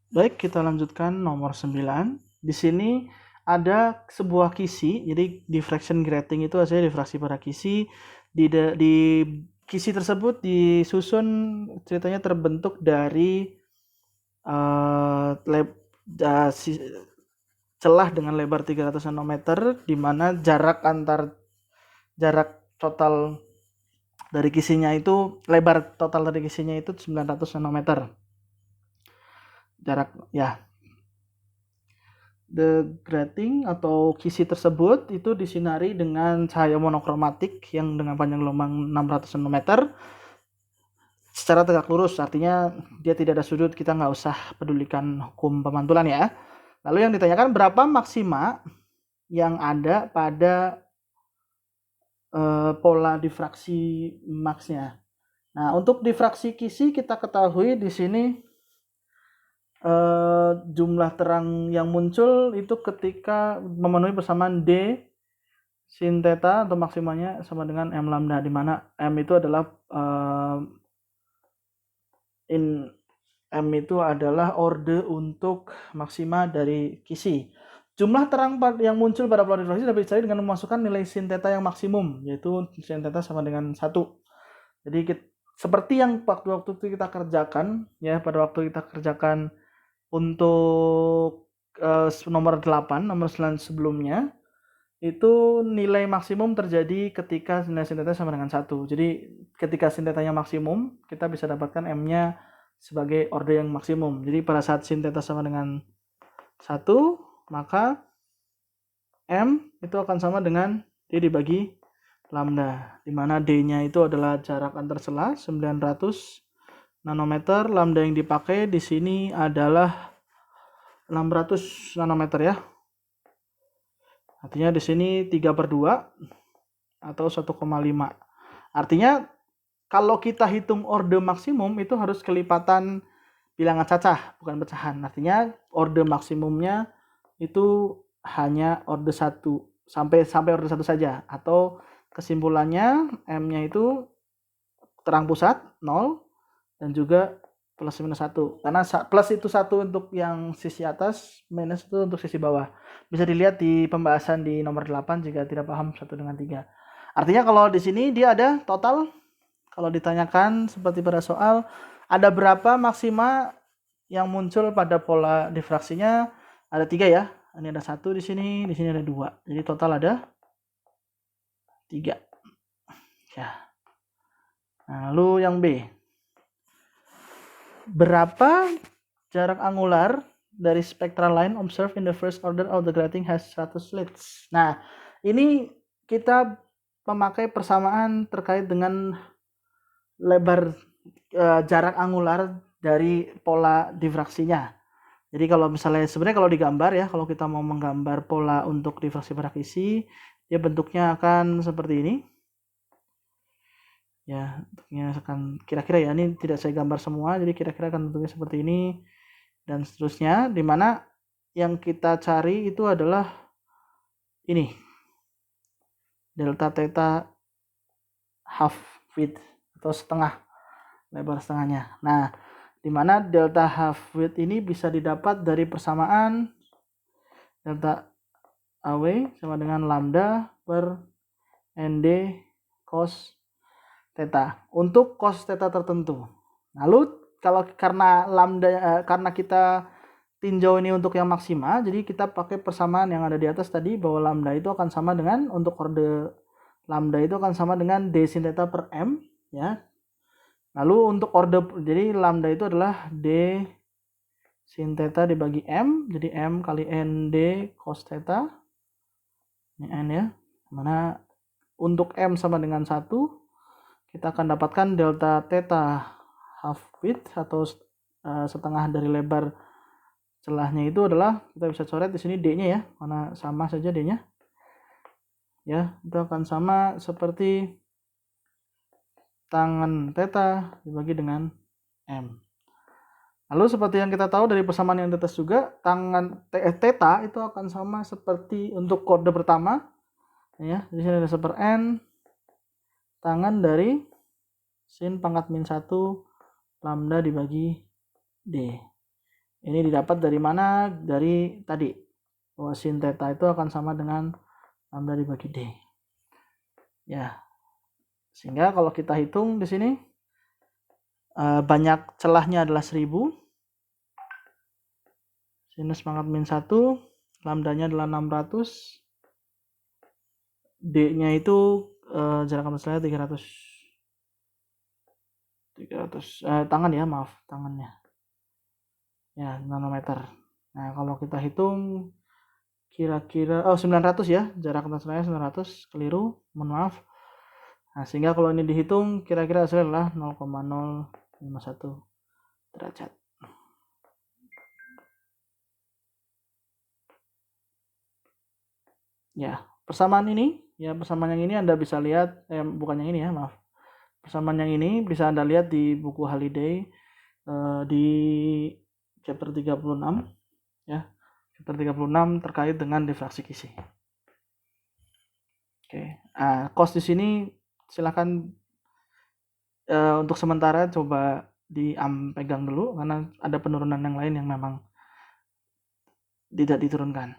Baik, kita lanjutkan nomor 9. Di sini ada sebuah kisi, jadi diffraction grating itu hasilnya difraksi pada kisi. Di kisi tersebut disusun ceritanya terbentuk dari uh, leb, uh, si- celah dengan lebar 300 nanometer, di mana jarak total dari kisinya itu, lebar total dari kisinya itu 900 nanometer. Jarak ya, the grating atau kisi tersebut itu disinari dengan cahaya monokromatik yang dengan panjang gelombang 600 nanometer secara tegak lurus, artinya dia tidak ada sudut, kita nggak usah pedulikan hukum pemantulan ya. Lalu yang ditanyakan berapa maksima yang ada pada pola difraksi maksnya. Nah, untuk difraksi kisi kita ketahui di sini jumlah terang yang muncul itu ketika memenuhi persamaan D sin theta atau maksimanya sama dengan M lambda, di mana M itu adalah M itu adalah orde untuk maksima dari kisi. Jumlah terang yang muncul pada pola difraksi dapat dicari dengan memasukkan nilai sin theta yang maksimum, yaitu sin theta sama dengan 1. Jadi seperti yang waktu kita kerjakan ya, pada waktu kita kerjakan untuk nomor 8, nomor 9 sebelumnya, itu nilai maksimum terjadi ketika nilai sin theta sama dengan 1. Jadi ketika sin theta-nya maksimum, kita bisa dapatkan M-nya sebagai orde yang maksimum. Jadi pada saat sin theta sama dengan 1, maka M itu akan sama dengan D dibagi lambda, di mana D-nya itu adalah jarak antar celah 900 nanometer, lambda yang dipakai di sini adalah 600 nanometer ya. Artinya di sini 3/2 atau 1,5. Artinya kalau kita hitung orde maksimum itu harus kelipatan bilangan cacah, bukan pecahan. Artinya orde maksimumnya itu hanya orde 1 sampai orde 1 saja, atau kesimpulannya M-nya itu terang pusat 0 dan juga plus minus 1. Karena plus itu 1 untuk yang sisi atas, minus itu untuk sisi bawah. Bisa dilihat di pembahasan di nomor 8 jika tidak paham 1 dengan 3. Artinya kalau di sini dia ada total, kalau ditanyakan seperti pada soal, ada berapa maksima yang muncul pada pola difraksinya? Ada 3 ya. Ini ada 1 di sini ada 2. Jadi total ada 3. Ya. Nah, lalu yang B. Berapa jarak angular dari spectral line observed in the first order of the grating has 100 slits. Nah, ini kita memakai persamaan terkait dengan lebar jarak angular dari pola difraksinya. Jadi kalau misalnya sebenarnya kalau digambar ya, kalau kita mau menggambar pola untuk difraksi pada kisi, dia bentuknya akan seperti ini. Ya, bentuknya akan kira-kira ya, ini tidak saya gambar semua, jadi kira-kira akan bentuknya seperti ini dan seterusnya, di mana yang kita cari itu adalah ini, delta theta half width atau setengah, lebar setengahnya. Nah, di mana delta half width ini bisa didapat dari persamaan delta AW sama dengan lambda per ND cos theta untuk cos theta tertentu. Lalu kalau karena kita tinjau ini untuk yang maksima, jadi kita pakai persamaan yang ada di atas tadi, bahwa lambda itu akan sama dengan, untuk orde lambda itu akan sama dengan D sin theta per M ya. Lalu untuk orde, jadi lambda itu adalah D sin theta dibagi M, jadi M kali ND cos theta. Ini N ya. Mana untuk M sama dengan 1, kita akan dapatkan delta theta half width atau setengah dari lebar celahnya itu adalah, kita bisa coret di sini D-nya ya, mana sama saja D-nya. Ya, itu akan sama seperti tangan theta dibagi dengan M. Lalu seperti yang kita tahu dari persamaan yang di atas juga, tangan theta itu akan sama seperti untuk kode pertama. Ya, di sini ada 1 per N tangan dari sin pangkat min 1 lambda dibagi D. Ini didapat dari mana? Dari tadi, bahwa sin theta itu akan sama dengan lambda dibagi D. Ya, sehingga kalau kita hitung di sini, banyak celahnya adalah 1000, sinus pangkat min 1, lambdanya adalah 600, D-nya itu jarak ambil 300 tangan ya, maaf, tangannya. Ya, nanometer. Nah, kalau kita hitung kira-kira 900 ya, jarak ambil 900, keliru, mohon maaf. Nah, sehingga kalau ini dihitung kira-kira hasilnya adalah 0,051 derajat. Ya, persamaan yang ini Anda bisa lihat, bukan yang ini ya, maaf. Persamaan yang ini bisa Anda lihat di buku Halliday di chapter 36 ya. Chapter 36 terkait dengan difraksi Kisi. Oke. Cos di sini silakan untuk sementara coba pegang dulu karena ada penurunan yang lain yang memang tidak diturunkan.